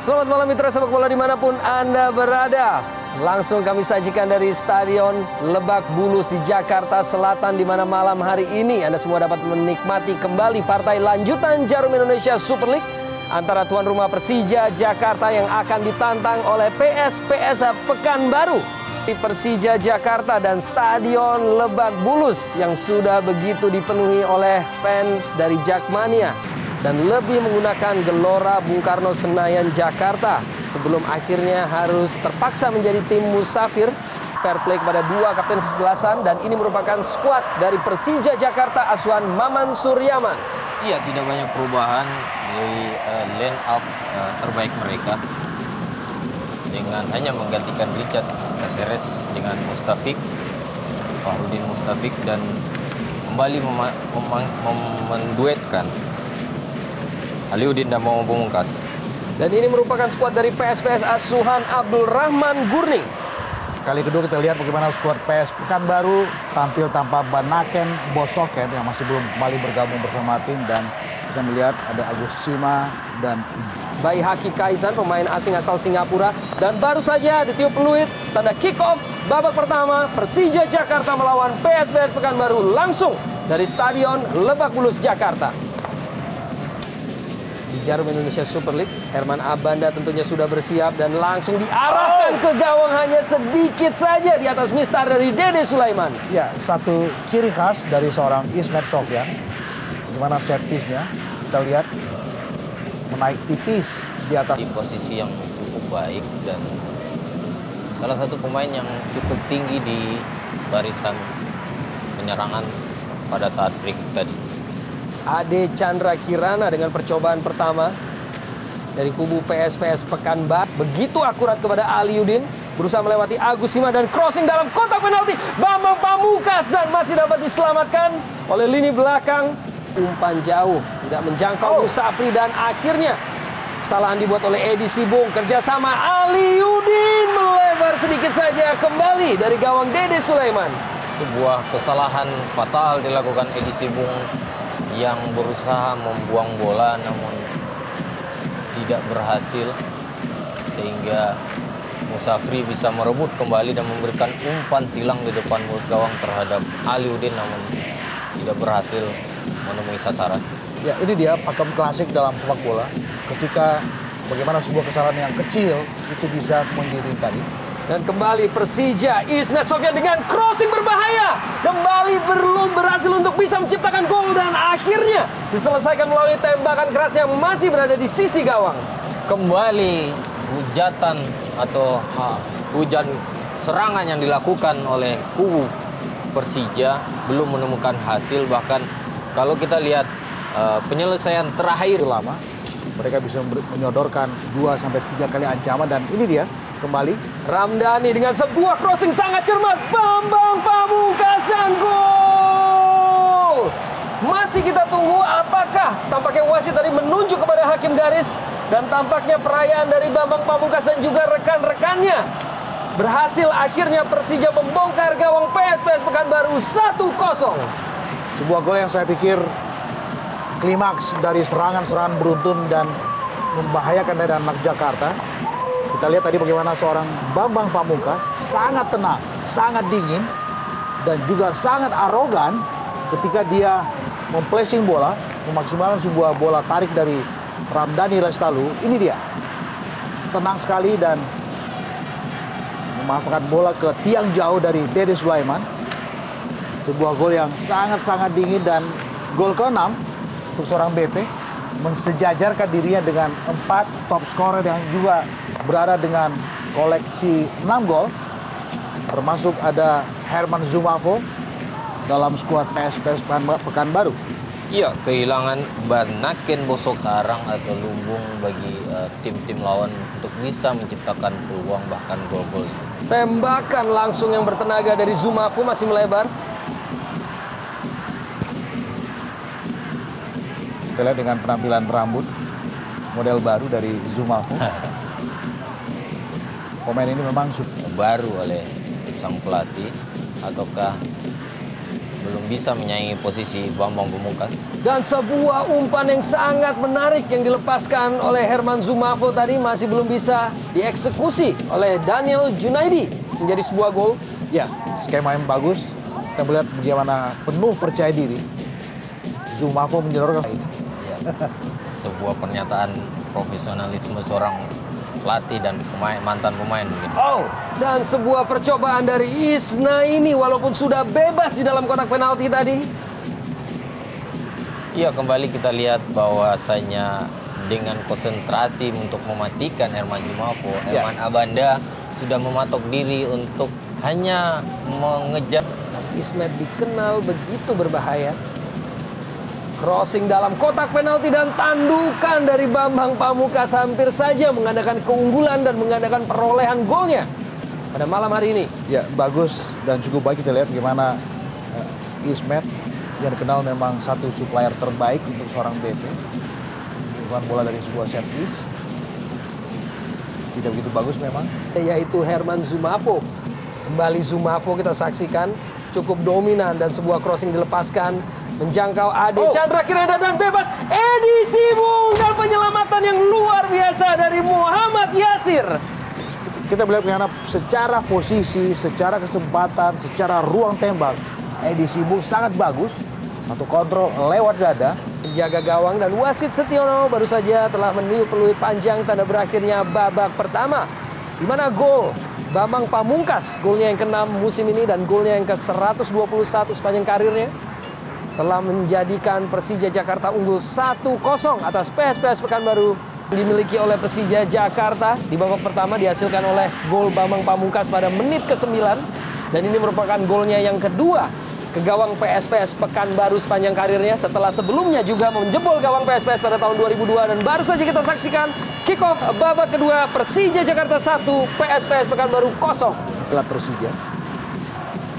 Selamat malam mitra sepak bola dimanapun Anda berada. Langsung kami sajikan dari Stadion Lebak Bulus di Jakarta Selatan, di mana malam hari ini Anda semua dapat menikmati kembali partai lanjutan Jarum Indonesia Super League antara tuan rumah Persija Jakarta yang akan ditantang oleh PSPS Pekanbaru. Persija Jakarta dan Stadion Lebak Bulus yang sudah begitu dipenuhi oleh fans dari Jakmania dan lebih menggunakan gelora Bung Karno Senayan Jakarta sebelum akhirnya harus terpaksa menjadi tim musafir. Fair play kepada dua kapten kesebelasan, dan ini merupakan skuad dari Persija Jakarta asuhan Maman Suryaman. Iya, tidak banyak perubahan dari line up terbaik mereka dengan hanya menggantikan Richard Caceres dengan Mustafik, Fahrudin Mustafik, dan kembali menduetkan Aliuddin dan Momo Pamungkas. Dan ini merupakan skuad dari PSPS asuhan Abdul Rahman Gurning. Kali kedua kita lihat bagaimana skuad PS Pekanbaru tampil tanpa Banaken Bosoken yang masih belum kembali bergabung bersama tim, dan kita melihat ada Agus Sima dan Baihaki Kaisan, pemain asing asal Singapura, dan baru saja ditiup peluit tanda kick off babak pertama Persija Jakarta melawan PSPS Pekanbaru langsung dari Stadion Lebak Bulus Jakarta. Di Jarum Indonesia Super League, Herman Abanda tentunya sudah bersiap dan langsung diarahkan ke gawang hanya sedikit saja di atas mistar dari Dede Sulaiman. ya, satu ciri khas dari seorang Ismet Sofyan, bagaimana set piece-nya kita lihat menaik tipis di atas. Di posisi yang cukup baik dan salah satu pemain yang cukup tinggi di barisan penyerangan pada saat free kick tadi. Ade Chandra Kirana dengan percobaan pertama dari kubu PSPS Pekanbaru. Begitu akurat kepada Aliuddin, berusaha melewati Agus Sima dan crossing dalam kotak penalti. Bambang Pamungkas dan masih dapat diselamatkan oleh lini belakang. Umpan jauh, tidak menjangkau Musafri, dan akhirnya kesalahan dibuat oleh Edi Sibung. Kerjasama Aliuddin melebar sedikit saja kembali dari gawang Dede Sulaiman. Sebuah kesalahan fatal dilakukan Edi Sibung yang berusaha membuang bola namun tidak berhasil, sehingga Musafri bisa merebut kembali dan memberikan umpan silang di depan mulut gawang terhadap Aliuddin, namun tidak berhasil menemui sasaran. Ya, ini dia pakem klasik dalam sepak bola, ketika bagaimana sebuah kesalahan yang kecil itu bisa menggiring tadi. Dan kembali Persija, Ismet Sofyan dengan crossing berbahaya. Kembali belum berhasil untuk bisa menciptakan gol, dan akhirnya diselesaikan melalui tembakan keras yang masih berada di sisi gawang. Kembali hujatan atau hujan serangan yang dilakukan oleh kubu Persija belum menemukan hasil. Bahkan kalau kita lihat penyelesaian terakhir Lama mereka bisa menyodorkan 2-3 kali ancaman, dan ini dia kembali Ramdhani dengan sebuah crossing sangat cermat. Bambang Pamungkas, gol! Masih kita tunggu apakah tampaknya wasit tadi menunjuk kepada hakim garis, dan tampaknya perayaan dari Bambang Pamungkas dan juga rekan-rekannya berhasil. Akhirnya Persija membongkar gawang PSPS Pekanbaru 1-0. sebuah gol yang saya pikir klimaks dari serangan-serangan beruntun dan membahayakan dari anak Jakarta. Kita lihat tadi bagaimana seorang Bambang Pamungkas sangat tenang, sangat dingin, dan juga sangat arogan ketika dia memplacing bola, memaksimalkan sebuah bola tarik dari Ramdhani Lestalu. Ini dia, tenang sekali dan memanfaatkan bola ke tiang jauh dari Dede Sulaiman. Sebuah gol yang sangat-sangat dingin, dan gol ke-6 untuk seorang BP, mensejajarkan dirinya dengan 4 top scorer yang juga berada dengan koleksi 6 gol, termasuk ada Herman Zumafo dalam skuad PSPS Pekanbaru. Iya, kehilangan Banaken Bosok sarang atau lumbung bagi tim-tim lawan untuk bisa menciptakan peluang bahkan gol-gol. Tembakan langsung yang bertenaga dari Zumafo masih melebar. Kita lihat dengan penampilan rambut model baru dari Zumafo. Pemain ini memang Baru oleh sang pelatih, ataukah belum bisa menyaingi posisi Bambang Pamungkas. Dan sebuah umpan yang sangat menarik yang dilepaskan oleh Herman Zumafo tadi masih belum bisa dieksekusi oleh Daniel Junaidi menjadi sebuah gol. Ya, skema yang bagus. Kita melihat bagaimana penuh percaya diri Zumafo menjelurkan ini. Ya, sebuah pernyataan profesionalisme seorang pelatih dan mantan pemain mungkin. Oh, Dan sebuah percobaan dari Isna ini walaupun sudah bebas di dalam kotak penalti tadi. Iya, kembali kita lihat bahwasanya dengan konsentrasi untuk mematikan Herman Zumafo, Herman Abanda sudah mematok diri untuk hanya mengejar. Ismet dikenal begitu berbahaya. Crossing dalam kotak penalti dan tandukan dari Bambang Pamungkas hampir saja mengadakan keunggulan dan mengadakan perolehan golnya pada malam hari ini. ya bagus dan cukup baik. Kita lihat bagaimana Ismet yang dikenal memang satu supplier terbaik untuk seorang BP. Bukan bola dari sebuah set piece. Tidak begitu bagus memang. Yaitu Herman Zumafo. Kembali Zumafo kita saksikan cukup dominan dan sebuah crossing dilepaskan menjangkau Ade Chandra Kirana dan bebas Edi Sibung dan penyelamatan yang luar biasa dari Muhammad Yasir. Kita melihat bagaimana secara posisi, secara kesempatan, secara ruang tembak Edi Sibung sangat bagus. Satu kontrol lewat dada. Penjaga gawang dan wasit Setiono baru saja telah meniup peluit panjang tanda berakhirnya babak pertama. Di mana gol Bambang Pamungkas, golnya yang ke-6 musim ini dan golnya yang ke-121 sepanjang karirnya, telah menjadikan Persija Jakarta unggul 1-0 atas PSPS Pekanbaru. Dimiliki oleh Persija Jakarta di babak pertama dihasilkan oleh gol Bambang Pamungkas pada menit ke-9. Dan ini merupakan golnya yang kedua ke gawang PSPS Pekanbaru sepanjang karirnya setelah sebelumnya juga menjebol gawang PSPS pada tahun 2002. Dan baru saja kita saksikan kick off babak kedua Persija Jakarta 1, PSPS Pekanbaru 0. Klub Persija.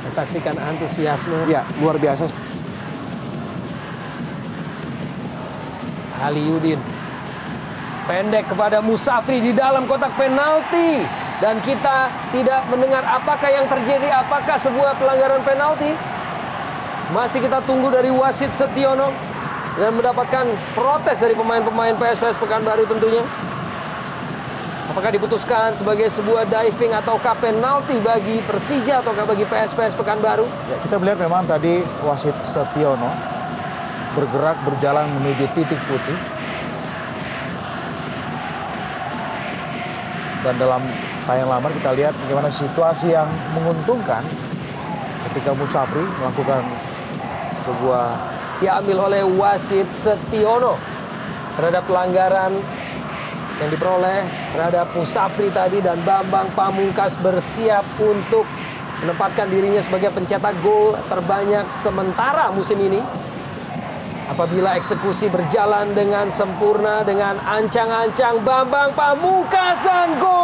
Kita saksikan antusiasme. Ya, luar biasa. Aliudin pendek kepada Musafri di dalam kotak penalti dan kita tidak mendengar apakah yang terjadi, apakah sebuah pelanggaran penalti. Masih kita tunggu dari wasit Setiono dan mendapatkan protes dari pemain-pemain PSPS Pekanbaru tentunya. Apakah diputuskan sebagai sebuah diving ataukah penalti bagi Persija ataukah bagi PSPS Pekanbaru? Ya, kita melihat memang tadi wasit Setiono bergerak berjalan menuju titik putih. Dan dalam tayang lamar kita lihat bagaimana situasi yang menguntungkan ketika Musafri melakukan sebuah diambil oleh wasit Setiono terhadap pelanggaran yang diperoleh terhadap Musafri tadi, dan Bambang Pamungkas bersiap untuk menempatkan dirinya sebagai pencetak gol terbanyak sementara musim ini. Apabila eksekusi berjalan dengan sempurna dengan ancang-ancang Bambang Pamungkasan, gol!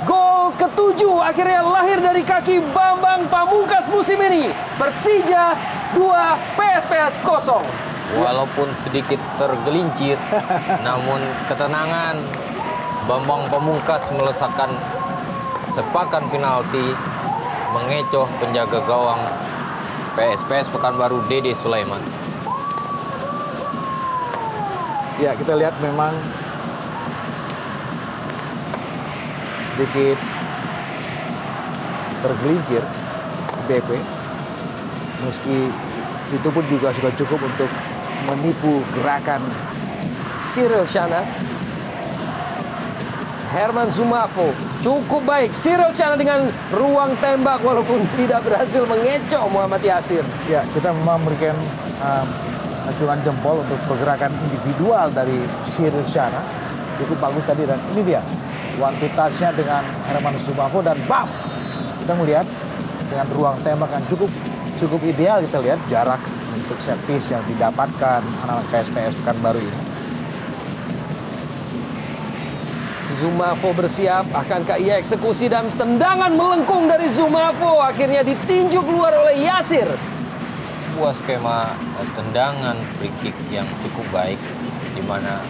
Gol ke-7 akhirnya lahir dari kaki Bambang Pamungkas musim ini. Persija 2, PSPS 0. Walaupun sedikit tergelincir, namun ketenangan Bambang Pamungkas melesakkan sepakan penalti, mengecoh penjaga gawang PSPS Pekanbaru Dede Sulaiman. ya kita lihat memang sedikit tergelincir BP. Meski itu pun juga sudah cukup untuk menipu gerakan Cyril Shana. Herman Zumafo cukup baik. Cyril Shana dengan ruang tembak walaupun tidak berhasil mengecoh Muhammad Yasir. Ya, kita memang memberikan acungan jempol untuk pergerakan individual dari Cyril Shana. Cukup bagus tadi, dan ini dia one two touch-nya dengan Herman Zumafo dan bam! Kita melihat dengan ruang tembak yang cukup ideal. Kita lihat jarak untuk set piece yang didapatkan anak-anak PSPS Pekanbaru ini. Zumafo bersiap, akankah ia eksekusi, dan tendangan melengkung dari Zumafo akhirnya ditinju keluar oleh Yasir. Sebuah skema tendangan free kick yang cukup baik, di mana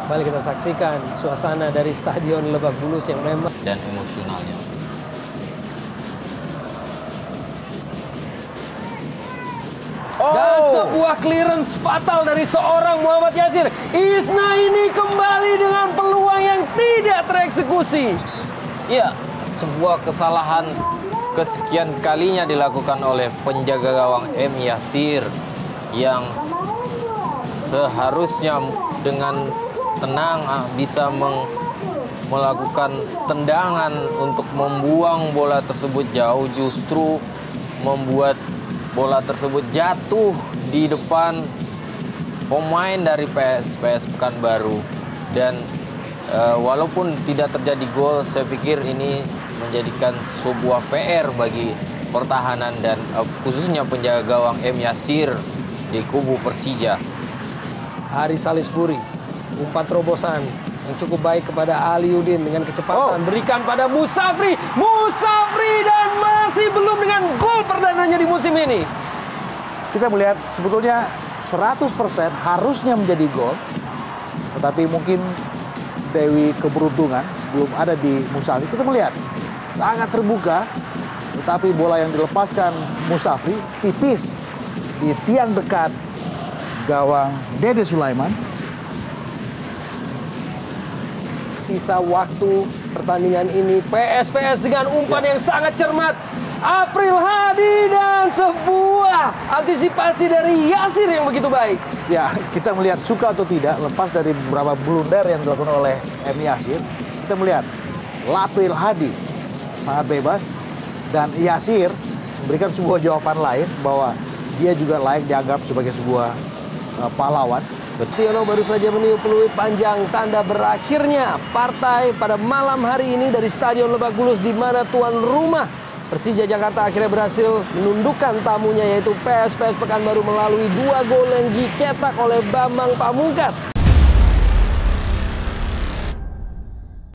Kembali kita saksikan suasana dari Stadion Lebak Bulus yang memang dan emosionalnya. dan sebuah clearance fatal dari seorang Muhammad Yasir. Isna ini kembali dengan peluang yang tidak tereksekusi. Iya, sebuah kesalahan kesekian kalinya dilakukan oleh penjaga gawang M. Yasir yang seharusnya dengan tenang bisa melakukan tendangan untuk membuang bola tersebut jauh, justru membuat bola tersebut jatuh di depan pemain dari PSPS Pekanbaru. Dan walaupun tidak terjadi gol, saya pikir ini menjadikan sebuah PR bagi pertahanan dan khususnya penjaga gawang M. Yasir di kubu Persija. Haris Salisbury, umpan terobosan yang cukup baik kepada Aliuddin dengan kecepatan. Berikan pada Musafri. Dan masih belum dengan gol perdananya di musim ini. Kita melihat sebetulnya 100% harusnya menjadi gol. Tetapi mungkin Dewi keberuntungan belum ada di Musafri. Kita melihat sangat terbuka. Tetapi bola yang dilepaskan Musafri tipis di tiang dekat gawang Dede Sulaiman. Sisa waktu pertandingan ini, PSPS dengan umpan yang sangat cermat. April Hadi dan sebuah antisipasi dari Yasir yang begitu baik. Ya, kita melihat suka atau tidak, lepas dari beberapa blunder yang dilakukan oleh M. Yasir, kita melihat April Hadi sangat bebas dan Yasir memberikan sebuah jawaban lain bahwa dia juga layak dianggap sebagai sebuah pahlawan. Betiono baru saja meniup peluit panjang tanda berakhirnya partai pada malam hari ini dari Stadion Lebak Bulus, di mana tuan rumah Persija Jakarta akhirnya berhasil menundukkan tamunya yaitu PSPS Pekanbaru melalui 2 gol yang dicetak oleh Bambang Pamungkas.